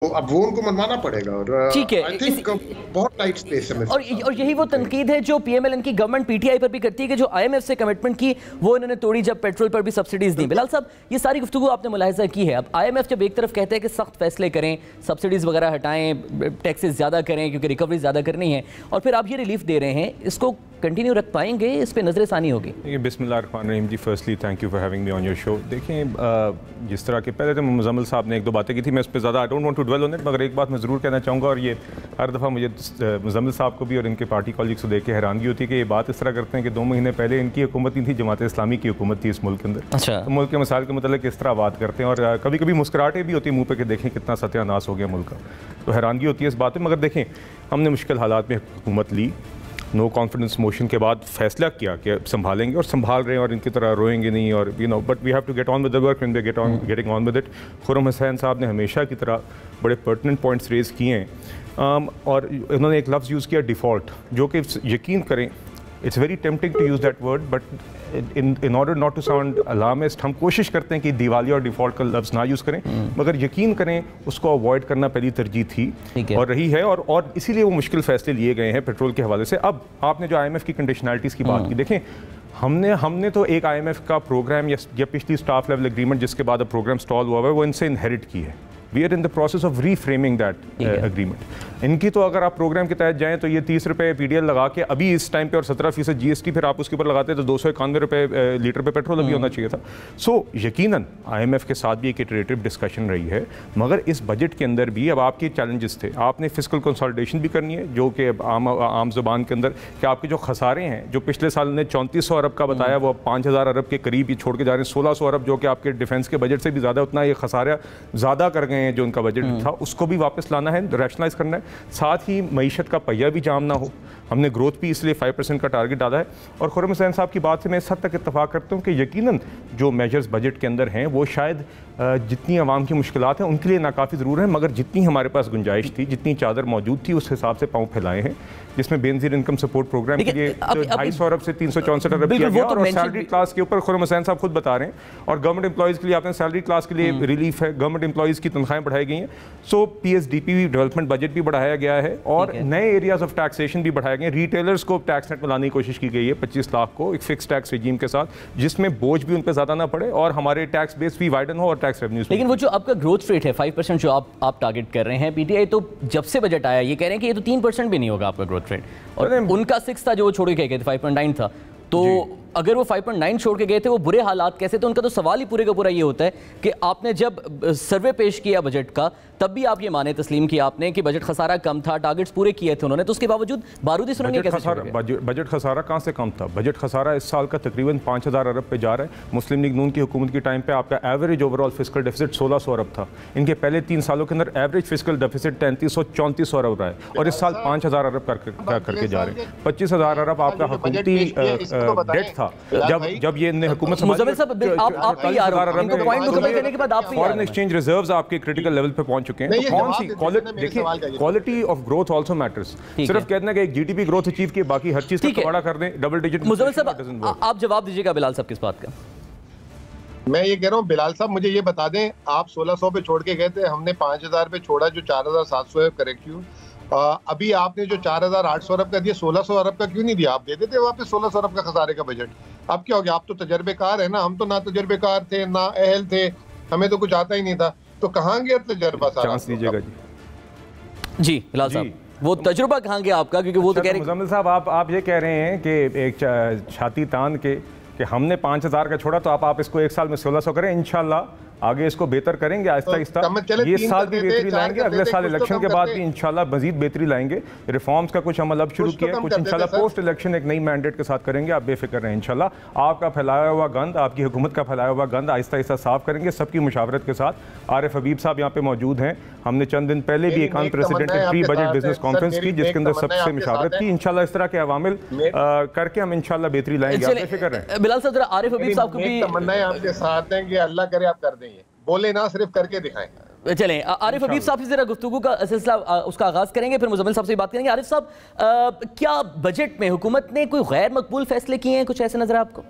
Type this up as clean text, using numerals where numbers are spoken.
अब वो उनको मनवाना पड़ेगा और ठीक है, आई थिंक बहुत टाइट स्पेस है। और यही वो तनकीद है जो पीएमएल की गवर्नमेंट पीटीआई पर भी करती है कि जो आईएमएफ से कमिटमेंट की वो इन्होंने तोड़ी जब पेट्रोल पर भी सब्सिडीज दी। बिलाल साहब, ये सारी गुफ्तगू आपने मुलाहिजा की है। अब आईएमएफ जब एक तरफ कहते हैं कि सख्त फैसले करें, सब्सिडीज वगैरह हटाएं, टैक्सेस ज़्यादा करें क्योंकि रिकवरी ज़्यादा करनी है, और फिर आप ये रिलीफ दे रहे हैं, इसको कंटिन्यू रख पाएंगे? इस पे नजर सानी होगी? बिस्मिल्लाहिर्रहमानिर्रहीम जी, firstly thank you for having me on your show. देखें, जिस तरह के पहले तो मुज़म्मिल साहब ने एक दो बातें की थी, मैं उस पर ज़्यादा I don't want to dwell on it, मगर एक बात मैं ज़रूर कहना चाहूँगा, और ये हर दफ़ा मुझे मुज़म्मिल साहब को भी और इनके पार्टी कॉलीग्स को देख के हैरानगी होती है कि ये बात इस तरह करते हैं कि 2 महीने पहले इनकी हुकूमत नहीं थी, जमात इस्लामी की हुकूमत थी इस मुल्क के अंदर। अच्छा। तो मुल्क के मसाइल के मतलब किस तरह बात करते हैं, और कभी कभी मुस्कुराहटें भी होती हैं मुँह पर कि देखें कितना सत्यानाश हो गया मुल्क का। तो हैरानगी होती है इस बात में। मगर देखें, हमने मुश्किल हालात में हुकूमत ली, नो कॉन्फिडेंस मोशन के बाद फैसला किया कि संभालेंगे, और संभाल रहे हैं, और इनकी तरह रोएंगे नहीं, और but we have to get on with the work when we getting on with it. Khurram Hussain sahab ने हमेशा की तरह बड़े पर्टिनेंट पॉइंट्स रेज़ किए हैं, और इन्होंने एक लफ्ज़ यूज़ किया डिफ़ॉल्ट, जो कि यकीन करें it's very tempting to use that word, but in order not to sound alarmist, हम कोशिश करते हैं कि दिवालिया और डिफ़ॉल्ट का लफ्ज़ ना यूज़ करें, मगर यकीन करें उसको अवॉइड करना पहली तरजीह थी और रही है, और इसीलिए वो मुश्किल फ़ैसले लिए गए हैं पेट्रोल के हवाले से। अब आपने जो IMF की कंडीशनैलिटीज़ की बात की, देखें हमने तो एक IMF का प्रोग्राम या पिछली स्टाफ लेवल एग्रीमेंट जिसके बाद अब प्रोग्राम स्टॉल हुआ है, वो इनसे इनहेरिट की है। We are in the process of reframing that agreement. इनकी तो अगर आप प्रोग्राम के तहत जाएँ तो ये 30 रुपये PDL लगा के अभी इस टाइम पे, और 17% GST फिर आप उसके ऊपर लगाते तो 291 रुपये लीटर पे पेट्रोल अभी होना चाहिए था। सो यकीनन IMF के साथ भी एक इटरेटिव डिस्कशन रही है, मगर इस बजट के अंदर भी अब आपके चैलेंजेस थे। आपने फिस्कल कंसोलिडेशन भी करनी है, जो कि आम ज़बान के अंदर कि आपके जो खसारे हैं, जो पिछले साल ने 3400 अरब का बताया, वो 5000 अरब के करीब ही छोड़ के जा रहे हैं। 1600 अरब जो कि आपके डिफेंस के बजट से भी ज़्यादा, उतना ये खसारा ज़्यादा कर गए हैं जो उनका बजट था, उसको भी वापस लाना है, रैशनलाइज करना है। साथ ही मईशत का पहिया भी जाम ना हो, हमने ग्रोथ भी इसलिए 5% का टारगेट डाला है। और खुर्रम हुसैन साहब की बात से मैं इस हद तक इत्तफाक करता हूँ कि यकीनन जो मेजर्स बजट के अंदर हैं वो शायद जितनी आवाम की मुश्किलात हैं उनके लिए नाकाफ़ी ज़रूर है, मगर जितनी हमारे पास गुंजाइश थी, जितनी चादर मौजूद थी, उस हिसाब से पाँव फैलाए हैं, जिसमें बेनज़ीर इनकम सपोर्ट प्रोग्राम के लिए 250 अरब से 364 अरब किया गया, और सैलरी क्लास के ऊपर खुर्रम हुसैन साहब खुद बता रहे हैं, और गवर्नमेंट एम्प्लॉइज़ के लिए आपने सैलरी क्लास के लिए रिलीफ है, गवर्नमेंट एम्प्लॉइज़ की तनख्वाहें बढ़ाई गई हैं। सो PSDP डेवलपमेंट बजट भी बढ़ाया गया है, और नए एरियाज ऑफ टैक्सेशन भी बढ़ाए गए। रिटेलर्स को टैक्स नेट में लाने की कोशिश की गई है 25 लाख को एक फिक्स टैक्स रेजीम के साथ, जिसमें बोझ भी उन पर ज़्यादा ना पड़े और हमारे टैक्स बेस भी वाइडन हो और टैक्स रेवेन्यूज। लेकिन वो जो आपका ग्रोथ रेट है 5% जो आप टारगेट कर रहे हैं, PTI तो जब से बजट आया ये कह रहे हैं कि ये तो 3% भी नहीं होगा आपका ग्रोथ रेट, और उनका 6 था जो वो छोड़ के गए थे, 5.9 था। तो अगर वो 5.9 छोड़ के गए थे, वो बुरे हालात कैसे थे? उनका तो सवाल ही पूरे का पूरा ये होता है कि आपने जब सर्वे पेश किया बजट का, तब भी आप ये माने तस्लीम किया आपने कि बजट खसारा कम था, टारगेट्स पूरे किए थे उन्होंने, तो उसके बावजूद बारूदी सुरंगें कैसे छोड़ गए? बजट खसारा कहाँ से कम था? बजट खसारा इस साल का तकरीबन 5000 अरब पे जा रहा है। मुस्लिम लीग नून की हुकूमत के टाइम पे आपका एवरेज ओवरऑल फिस्कल डेफिसिट 1600 अरब था। इनके पहले 3 सालों के अंदर एवरेज फिस्कल डेफिसिट 3300-3400 अरब रहा है, और इस साल 5000 अरब करके जा रहे हैं। 25000 अरब आपका हुकूमती डेट था जब ये हुकूमत फॉरेन एक्सचेंज रिजर्व्स आपके क्रिटिकल लेवल पे पहुंच चुके हैं। तो कौन सी quality of growth also matters. सिर्फ कहना कि एक GDP ग्रोथ अचीव की, बाकी हर चीज का बड़ा कर दें, डबल डिजिट। मुज़म्मिल साहब आप जवाब दीजिएगा बिलाल साहब किस बात का? मैं ये कह रहा हूँ बिलाल साहब, मुझे ये बता दें, आप 1600 पे छोड़ के गए थे, हमने 5000 पे छोड़ा, जो 4700 है, करेक्ट यू। अभी आपने जो 4800 अरब का दिया, 1600 अरब का क्यों नहीं दिया? आप दे देते वापस 1600 अरब का खसारे का बजट। अब क्या हो गया? आप तो तजर्बेकार है ना, हम तो ना तजर्बेकार थे ना अहल थे, हमें तो कुछ आता ही नहीं था, तो कहाँ गया तजर्बा सारा? चांस दीजिएगा जी बिलाल साहब, वो तजुर्बा कहाँ गया आपका? क्योंकि वो तो कह रहे हैं, मुज़म्मिल साहब आप ये कह रहे हैं कि एक छाती तान के कि हमने 5000 का छोड़ा, तो आप इसको एक साल में 1600 करें। इंशाल्लाह आगे इसको बेहतर करेंगे आहिस्ता आहिस्ता। ये साल भी बेहतरी लाएंगे, अगले साल इलेक्शन के बाद भी इंशाल्लाह मजीद बेहतरी लाएंगे। रिफॉर्म्स का कुछ अमल अब शुरू किया है, कुछ इंशाल्लाह पोस्ट इलेक्शन एक नई मैंडेट के साथ करेंगे। आप बेफिक्र रहें, इंशाल्लाह आपका फैलाया हुआ गंद, आपकी हुकूमत का फैलाया हुआ गंद आहिस्ता आहिस्ता साफ करेंगे, सबकी मुशावरत के साथ। आरिफ हबीब साहब यहाँ पे मौजूद हैं। हमने चंद दिन पहले भी एक unprecedented pre budget business conference की, जिसके अंदर सबसे मुशावरत की। इंशाल्लाह इस तरह के अवामिल करके हम इंशाल्लाह बेहतरी लाएंगे, आप बेफिक्र रहें। बिलाल साहब, आरिफ हबीब साहब को भी तमन्नाएं आपके साथ हैं कि अल्लाह करे आप कर देंगे, बोले ना, सिर्फ करके दिखाएं। चलें, आरिफ हबीब साहब से जरा गुफ्तगू का सिलसिला उसका आगाज करेंगे, फिर मुज़म्मिल साहब से बात करेंगे। आरिफ साहब, क्या बजट में हुकूमत ने कोई गैर मकबूल फैसले किए हैं? कुछ ऐसे नजर आपको?